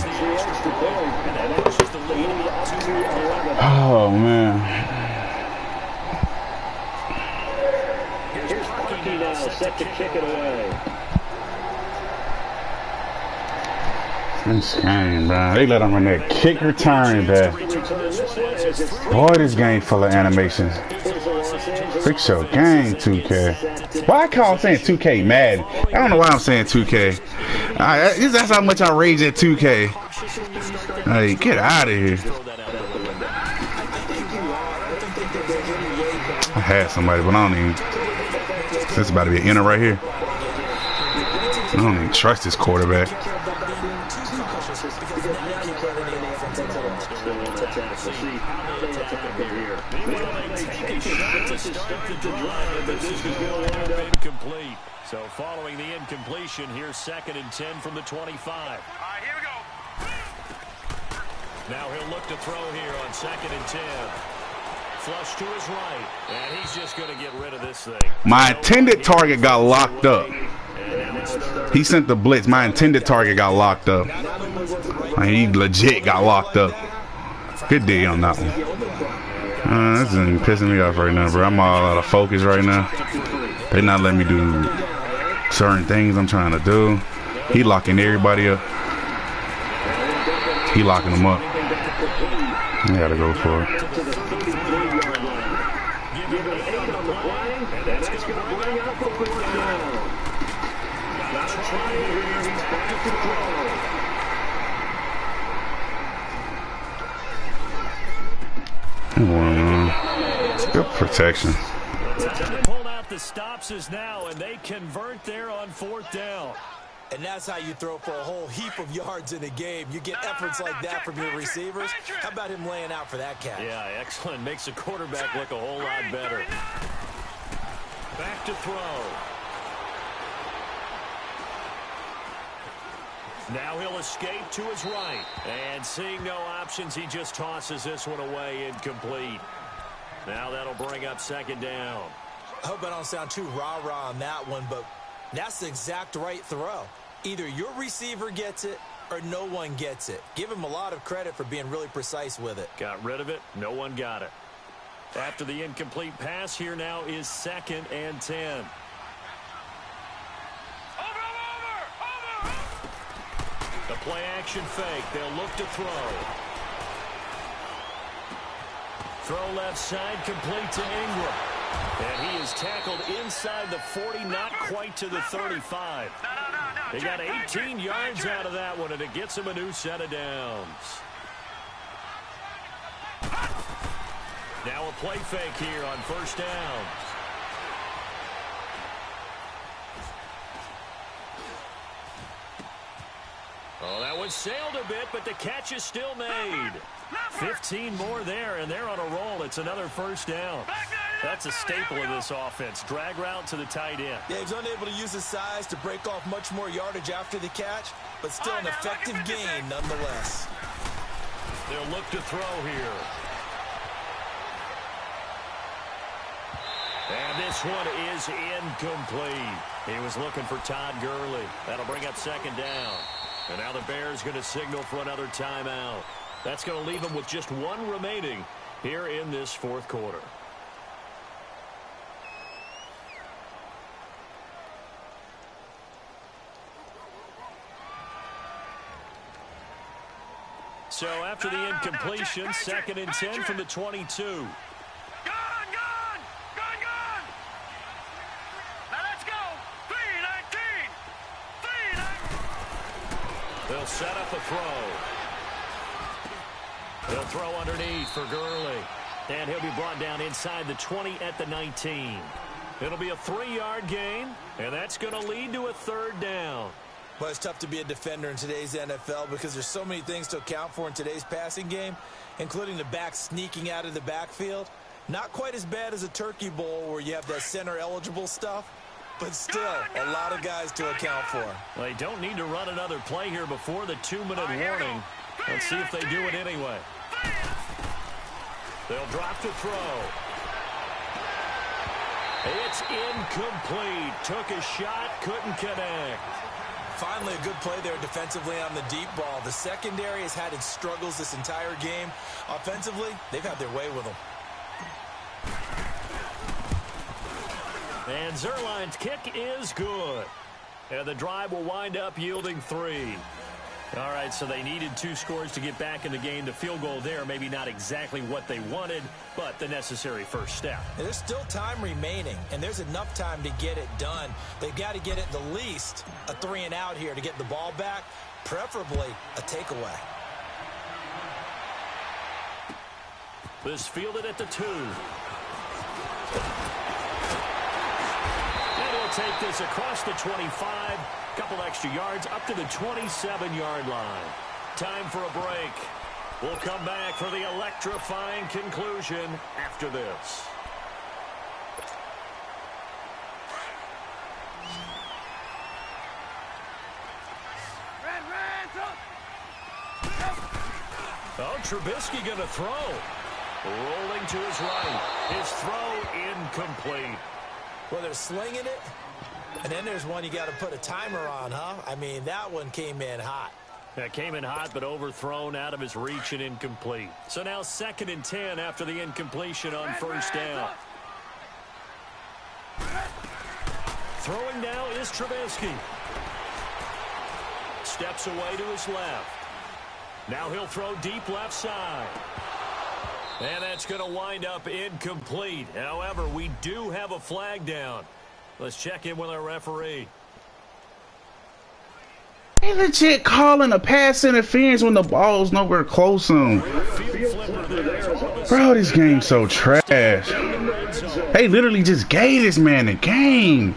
Speaker 4: Oh, man.
Speaker 5: Here's Parkey now, set to kick it away.
Speaker 4: This game, bro. They let him run that kick return back. Boy, this game full of animations. Fix your game, 2K. Why I call saying 2K Madden? I don't know why I'm saying 2K. That's how much I rage at 2K. Hey, get out of here. I had somebody, but I don't even. This about to be an inner right here. I don't even trust this quarterback.
Speaker 2: Incomplete. So following the incompletion, here's 2nd and 10 from the 25.
Speaker 3: All right, here we go.
Speaker 2: Now he'll look to throw here on 2nd and 10. Flush to his right, and he's just going to get rid of this thing.
Speaker 4: My intended target got locked up. He sent the blitz. My intended target got locked up. He legit got locked up. Good day on that one. This is pissing me off right now, bro. I'm all out of focus right now. They not letting me do certain things I'm trying to do. He locking everybody up. He locking them up. I gotta go for it. Good protection.
Speaker 2: Pulled out the stops now, and they convert there on 4th down.
Speaker 1: And that's how you throw for a whole heap of yards in a game. You get efforts like that from your receivers. How about him laying out for that catch?
Speaker 2: Yeah, excellent. Makes the quarterback look a whole lot better. Back to throw. Now he'll escape to his right. And seeing no options, he just tosses this one away, incomplete. Now that'll bring up 2nd down.
Speaker 1: I hope I don't sound too rah-rah on that one, but that's the exact right throw. Either your receiver gets it or no one gets it. Give him a lot of credit for being really precise with it.
Speaker 2: Got rid of it. No one got it. After the incomplete pass, here now is 2nd and 10.
Speaker 3: Over.
Speaker 2: The play action fake. They'll look to throw. Throw left side, complete to Ingram. And he is tackled inside the 40, not quite to the 35. They got 18 yards out of that one, and it gets him a new set of downs. Now a play fake here on 1st down. Oh, that one sailed a bit, but the catch is still made. 15 more there, and they're on a roll. It's another 1st down. That's a staple of this offense. Drag route to the tight end.
Speaker 1: Yeah, he's unable to use his size to break off much more yardage after the catch, but still an effective gain nonetheless.
Speaker 2: They'll look to throw here. And this one is incomplete. He was looking for Todd Gurley. That'll bring up 2nd down. And now the Bears going to signal for another timeout. That's going to leave them with just one remaining here in this 4th quarter. So after the incompletion, 2nd and 10 from the 22.
Speaker 3: Gone!
Speaker 2: set up a throw. He'll throw underneath for Gurley. And he'll be brought down inside the 20 at the 19. It'll be a 3-yard gain, and that's going to lead to a 3rd down.
Speaker 1: Well, it's tough to be a defender in today's NFL because there's so many things to account for in today's passing game, including the back sneaking out of the backfield. Not quite as bad as a turkey bowl where you have that center-eligible stuff, but still a lot of guys to account for.
Speaker 2: Well, they don't need to run another play here before the 2-minute warning. Let's see if they do it anyway. They'll drop to throw. It's incomplete. Took a shot, couldn't connect.
Speaker 1: Finally, a good play there defensively on the deep ball. The secondary has had its struggles this entire game. Offensively, they've had their way with them.
Speaker 2: And Zerline's kick is good. And the drive will wind up yielding 3. All right, so they needed 2 scores to get back in the game. The field goal there, maybe not exactly what they wanted, but the necessary first step.
Speaker 1: And there's still time remaining, and there's enough time to get it done. They've got to get at the least a 3-and-out here to get the ball back, preferably a takeaway.
Speaker 2: This fielded at the 2. And he'll take this across the 25. Couple extra yards up to the 27-yard line. Time for a break. We'll come back for the electrifying conclusion after this. Oh, Trubisky going to throw. Rolling to his right. His throw incomplete.
Speaker 1: Well, they're slinging it. And then there's one you got to put a timer on, huh? I mean, that one came in hot.
Speaker 2: That came in hot, but overthrown out of his reach and incomplete. So now 2nd and 10 after the incompletion on 1st down. Throwing now is Trubisky. Steps away to his left. Now he'll throw deep left side. And that's going to wind up incomplete. However, we do have a flag down. Let's check in with our referee.
Speaker 4: They legit calling a pass interference when the ball's nowhere close to him. Bro, this game's so trash. They literally just gave this man a game.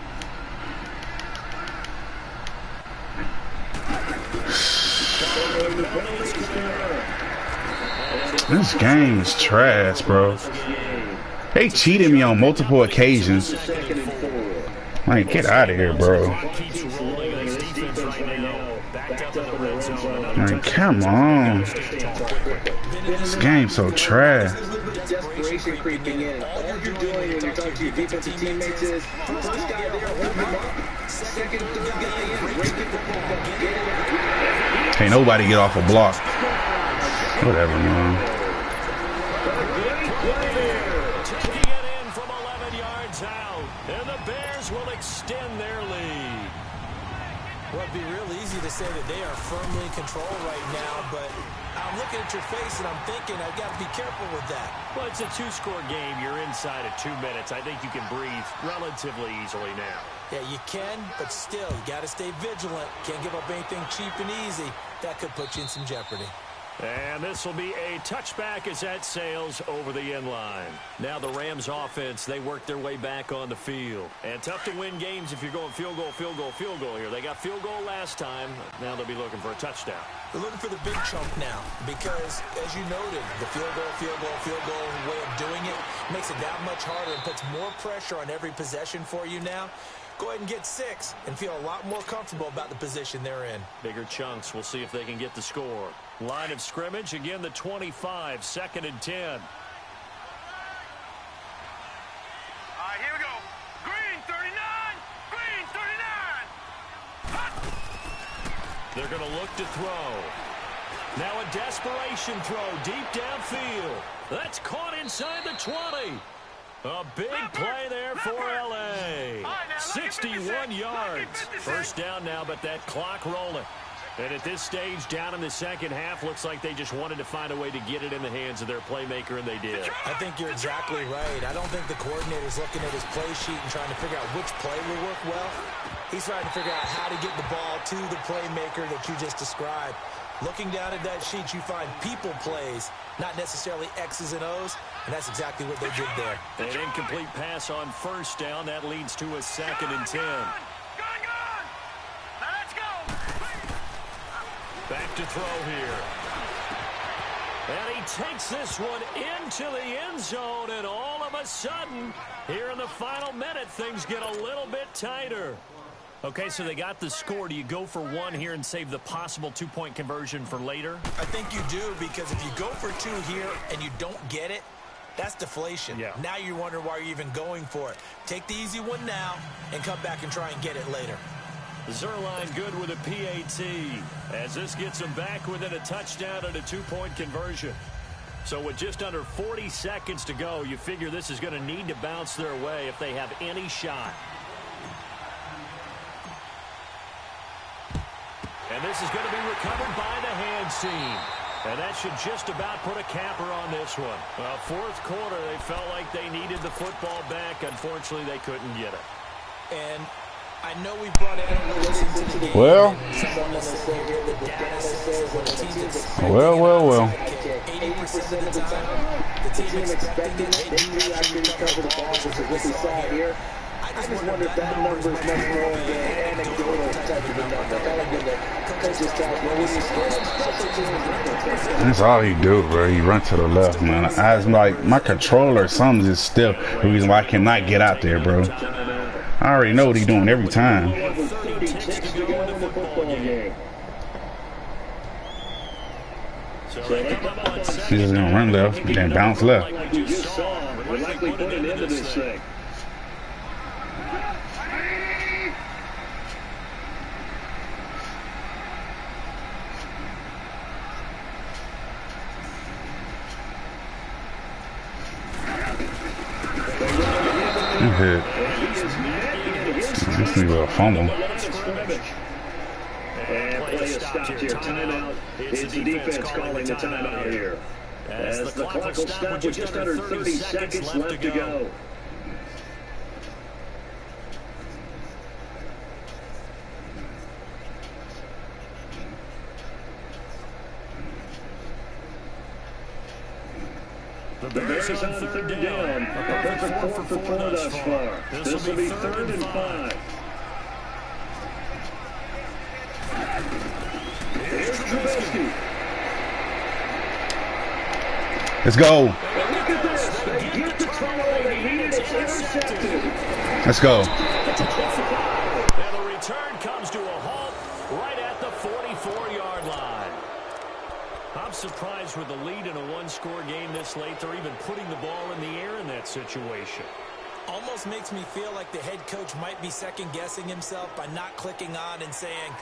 Speaker 4: This game is trash, bro. They cheated me on multiple occasions. Like, get out of here, bro. Like, come on. This game's so trash.
Speaker 5: Desperation creeping in. All you're doing when you're talking to your defensive teammates is first guy there, hold him up. Second, third guy in, break it the ball.
Speaker 4: Can't nobody get off a block. Whatever, man.
Speaker 2: Taking it in from 11 yards out. And the Bears will extend their lead.
Speaker 1: Well, it'd be real easy to say that they are firmly in control right now, but I'm looking at your face and I'm thinking I've got to be careful with that.
Speaker 2: Well, it's a 2-score game. You're inside of 2 minutes. I think you can breathe relatively easily now.
Speaker 1: Yeah, you can, but still, you got to stay vigilant. Can't give up anything cheap and easy. That could put you in some jeopardy.
Speaker 2: And this will be a touchback as that sails over the end line. Now the Rams offense, they work their way back on the field. And tough to win games if you're going field goal, field goal, field goal here. They got field goal last time. Now they'll be looking for a touchdown.
Speaker 1: They're looking for the big chunk now because, as you noted, the field goal way of doing it makes it that much harder and puts more pressure on every possession for you now. Go ahead and get 6 and feel a lot more comfortable about the position they're in.
Speaker 2: Bigger chunks. We'll see if they can get the score. Line of scrimmage, again, the 25, 2nd and 10.
Speaker 3: All right, here we go. Green 39, green 39. Hot.
Speaker 2: They're going to look to throw. Now a desperation throw deep downfield. That's caught inside the 20. A big play there for L.A. 61 yards. First down now, but that clock rolling. And at this stage, down in the second half, looks like they just wanted to find a way to get it in the hands of their playmaker, and they did.
Speaker 1: I think you're exactly right. I don't think the coordinator's looking at his play sheet and trying to figure out which play will work well. He's trying to figure out how to get the ball to the playmaker that you just described. Looking down at that sheet, you find people plays, not necessarily X's and O's, and that's exactly what they did there.
Speaker 2: An incomplete pass on first down. That leads to a 2nd and 10.
Speaker 3: Gone. Now let's go.
Speaker 2: Back to throw here. And he takes this one into the end zone, and all of a sudden, here in the final minute, things get a little bit tighter. Okay, so they got the score. Do you go for one here and save the possible 2-point conversion for later?
Speaker 1: I think you do, because if you go for 2 here and you don't get it, that's deflation.
Speaker 2: Yeah.
Speaker 1: Now you wonder why you're even going for it. Take the easy one now and come back and try and get it later.
Speaker 2: Zerline good with a PAT, as this gets them back within a touchdown and a 2-point conversion. So with just under 40 seconds to go, you figure this is going to need to bounce their way if they have any shot. And this is going to be recovered by the hands team. And that should just about put a capper on this one. Well, fourth quarter, they felt like they needed the football back. Unfortunately, they couldn't get it.
Speaker 1: And I know we brought analytics into the game.
Speaker 4: Well. Well.
Speaker 1: 80% of the time, the team expected it. They knew actually recover the ball, which is what we saw here. I just wonder if that number is much more of an anecdotal type of a number. Kind of in the coach's talk.
Speaker 4: That's all he do, bro. He run to the left, man. I was like, my controller, something is still the reason why I cannot get out there, bro. I already know what he's doing every time. He's just gonna run left and then bounce left.
Speaker 5: You just saw, we're likely putting into this thing.
Speaker 4: Hit. This nigga a fumble.
Speaker 5: And play is stopped here. Timeout. It's the defense calling the timeout here. As the clock will stop with just under 30 seconds left to go. The Bears on 3rd down. A perfect 4 for 4 thus far. This will be 3rd and 5. Here's Trubisky.
Speaker 4: Let's go.
Speaker 5: And look at this. They get the throw they needed. It's intercepted.
Speaker 4: Let's go.
Speaker 2: And the return comes to a halt right at the 44-yard line. I'm surprised with the lead in a one-score game this late. They're even putting the ball in the air in that situation.
Speaker 1: Almost makes me feel like the head coach might be second-guessing himself by not clicking on and saying,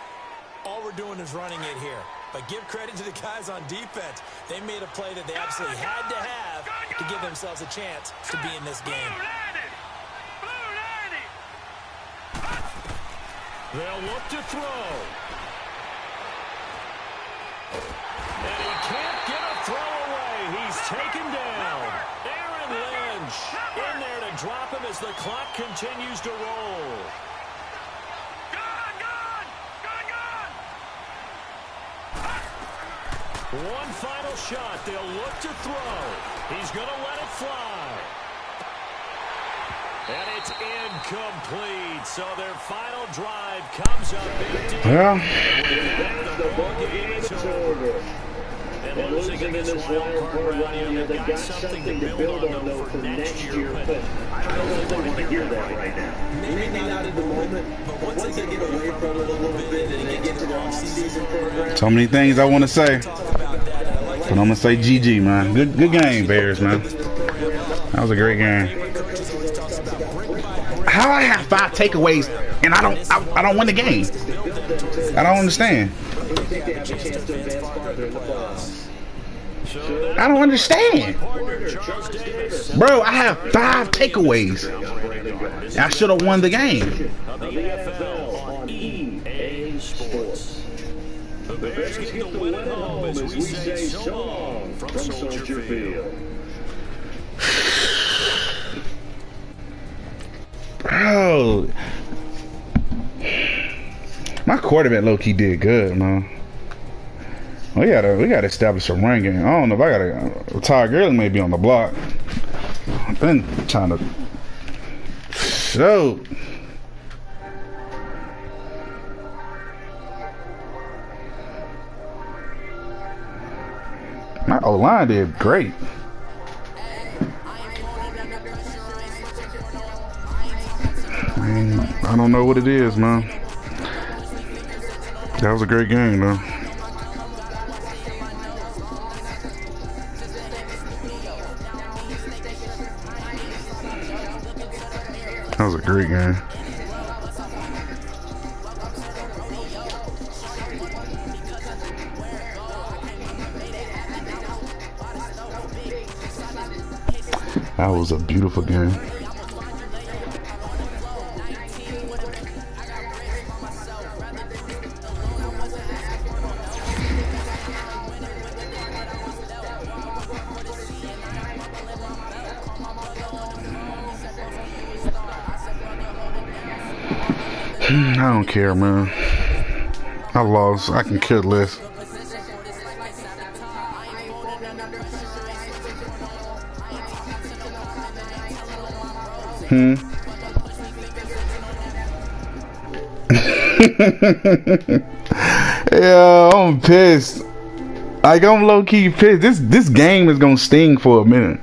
Speaker 1: all we're doing is running it here. But give credit to the guys on defense. They made a play that they absolutely had to have to give themselves a chance to be in this game.
Speaker 2: They'll look to throw. And he can't get a throw away. He's taken down. Aaron Lynch in there to drop him as the clock continues to roll. One final shot. They'll look to throw. He's going to let it fly. And it's incomplete. So their final drive comes up empty.
Speaker 4: Well,
Speaker 5: The ball game is over. And losing in this wild card round, they got something to build on, though, for next year. But I don't know if they want to hear that right now. Maybe not at the moment, but once they get away from it a little bit and they get to the off-season program.
Speaker 4: so many things I want to say. But I'm going to say GG, man. Good game, Bears, man. That was a great game. How I have 5 takeaways and I don't win the game? I don't understand. I don't understand. Bro, I have 5 takeaways. I should have won the game.
Speaker 2: The Bears get the win at home as we say so long from Soldier Field.
Speaker 4: Bro. My quarterback low key did good, man. We gotta establish a run game. I don't know if I gotta. Ty Gurley may be on the block. I've been trying to show. My O-line did great. I don't know what it is, man. That was a great game, though. That was a great game. That was a beautiful game. I don't care, man. I lost. I can care less. Yeah, I'm pissed. Like, I'm low-key pissed. This game is gonna sting for a minute.